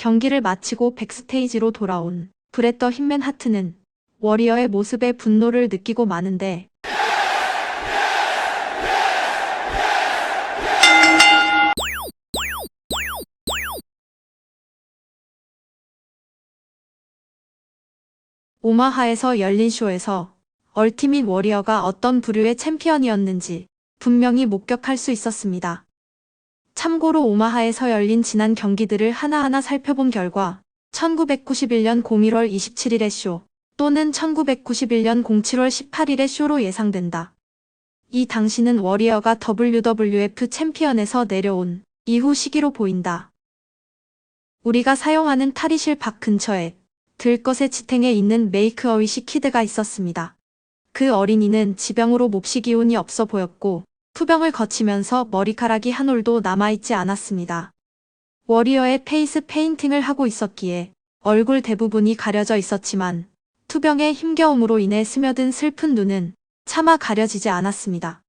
경기를 마치고 백스테이지로 돌아온 브렛 더 hitman 하트는 워리어의 모습에 분노를 느끼고 마는데 오마하에서 열린 쇼에서 얼티밋 워리어가 어떤 부류의 챔피언이었는지 분명히 목격할 수 있었습니다. 참고로 오마하에서 열린 지난 경기들을 하나하나 살펴본 결과 1991년 01월 27일의 쇼 또는 1991년 07월 18일의 쇼로 예상된다. 이 당시는 워리어가 WWF 챔피언에서 내려온 이후 시기로 보인다. 우리가 사용하는 탈의실 밖 근처에 들것의 지탱에 있는 메이크 어 위시 키드가 있었습니다. 그 어린이는 지병으로 몹시 기운이 없어 보였고 투병을 거치면서 머리카락이 한 올도 남아있지 않았습니다. 워리어의 페이스 페인팅을 하고 있었기에 얼굴 대부분이 가려져 있었지만 투병의 힘겨움으로 인해 스며든 슬픈 눈은 차마 가려지지 않았습니다.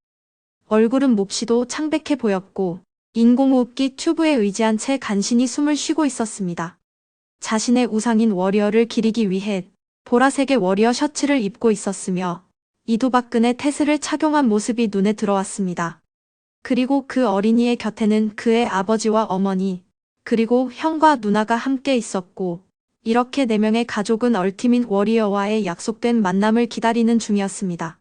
얼굴은 몹시도 창백해 보였고 인공호흡기 튜브에 의지한 채 간신히 숨을 쉬고 있었습니다. 자신의 우상인 워리어를 기리기 위해 보라색의 워리어 셔츠를 입고 있었으며 이두박근의 태스를 착용한 모습이 눈에 들어왔습니다. 그리고 그 어린이의 곁에는 그의 아버지와 어머니, 그리고 형과 누나가 함께 있었고 이렇게 4명의 가족은 얼티밋 워리어와의 약속된 만남을 기다리는 중이었습니다.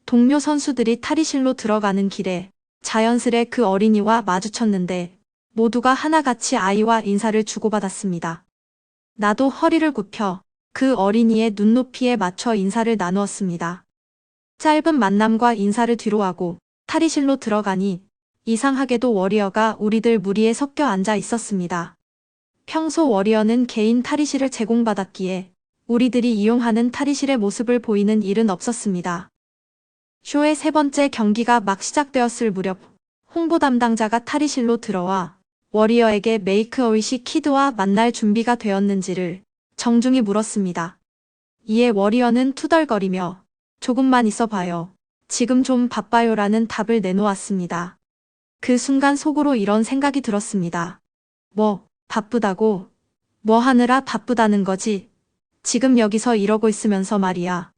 동료 선수들이 탈의실로 들어가는 길에 자연스레 그 어린이와 마주쳤는데 모두가 하나같이 아이와 인사를 주고받았습니다. 나도 허리를 굽혀 그 어린이의 눈높이에 맞춰 인사를 나누었습니다. 짧은 만남과 인사를 뒤로하고 탈의실로 들어가니 이상하게도 워리어가 우리들 무리에 섞여 앉아 있었습니다. 평소 워리어는 개인 탈의실을 제공받았기에 우리들이 이용하는 탈의실의 모습을 보이는 일은 없었습니다. 쇼의 3번째 경기가 막 시작되었을 무렵 홍보 담당자가 탈의실로 들어와 워리어에게 메이크 어 위시 키드와 만날 준비가 되었는지를 정중히 물었습니다. 이에 워리어는 투덜거리며 조금만 있어 봐요. 지금 좀 바빠요라는 답을 내놓았습니다. 그 순간 속으로 이런 생각이 들었습니다. 뭐, 바쁘다고? 뭐 하느라 바쁘다는 거지? 지금 여기서 이러고 있으면서 말이야.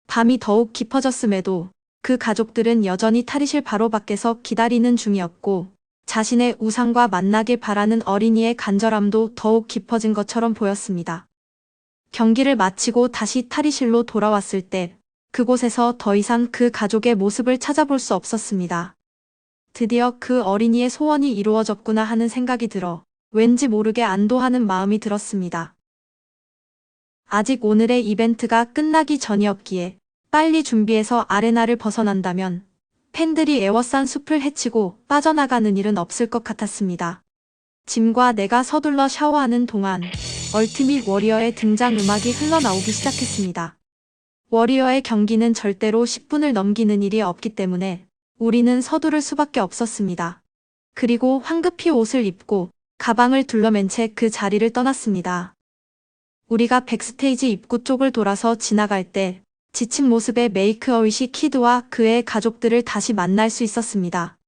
밤이 더욱 깊어졌음에도 그 가족들은 여전히 탈의실 바로 밖에서 기다리는 중이었고 자신의 우상과 만나길 바라는 어린이의 간절함도 더욱 깊어진 것처럼 보였습니다. 경기를 마치고 다시 탈의실로 돌아왔을 때 그곳에서 더 이상 그 가족의 모습을 찾아볼 수 없었습니다. 드디어 그 어린이의 소원이 이루어졌구나 하는 생각이 들어 왠지 모르게 안도하는 마음이 들었습니다. 아직 오늘의 이벤트가 끝나기 전이었기에 빨리 준비해서 아레나를 벗어난다면 팬들이 에워싼 숲을 헤치고 빠져나가는 일은 없을 것 같았습니다. 짐과 내가 서둘러 샤워하는 동안 얼티밋 워리어의 등장 음악이 흘러나오기 시작했습니다. 워리어의 경기는 절대로 10분을 넘기는 일이 없기 때문에 우리는 서두를 수밖에 없었습니다. 그리고 황급히 옷을 입고 가방을 둘러맨 채 그 자리를 떠났습니다. 우리가 백스테이지 입구 쪽을 돌아서 지나갈 때 지친 모습의 메이크 어 위시 키드와 그의 가족들을 다시 만날 수 있었습니다.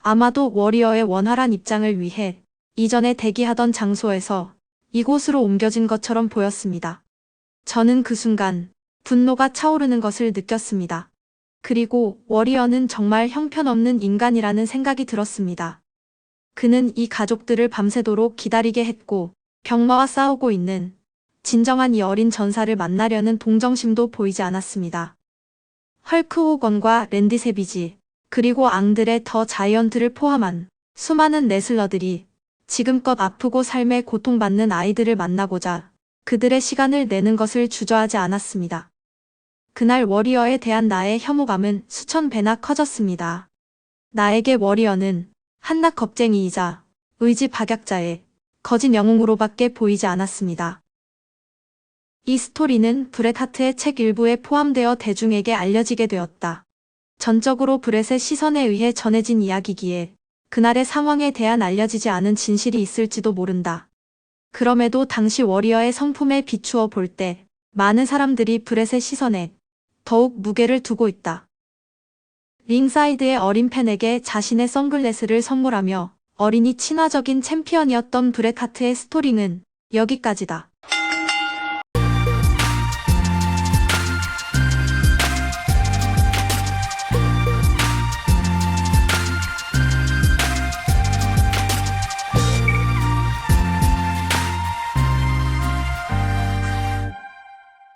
아마도 워리어의 원활한 입장을 위해 이전에 대기하던 장소에서 이곳으로 옮겨진 것처럼 보였습니다. 저는 그 순간 분노가 차오르는 것을 느꼈습니다. 그리고 워리어는 정말 형편없는 인간이라는 생각이 들었습니다. 그는 이 가족들을 밤새도록 기다리게 했고 병마와 싸우고 있는 진정한 이 어린 전사를 만나려는 동정심도 보이지 않았습니다. 헐크 호건과 랜디 세비지 그리고 앙드레 더 자이언트를 포함한 수많은 레슬러들이 지금껏 아프고 삶에 고통받는 아이들을 만나고자 그들의 시간을 내는 것을 주저하지 않았습니다. 그날 워리어에 대한 나의 혐오감은 수천 배나 커졌습니다. 나에게 워리어는 한낱 겁쟁이이자 의지 박약자의 거짓 영웅으로밖에 보이지 않았습니다. 이 스토리는 브렛 하트의 책 일부에 포함되어 대중에게 알려지게 되었다. 전적으로 브렛의 시선에 의해 전해진 이야기기에 그날의 상황에 대한 알려지지 않은 진실이 있을지도 모른다. 그럼에도 당시 워리어의 성품에 비추어 볼 때 많은 사람들이 브렛의 시선에 더욱 무게를 두고 있다. 링사이드의 어린 팬에게 자신의 선글라스를 선물하며 어린이 친화적인 챔피언이었던 브렛 하트의 스토리는 여기까지다.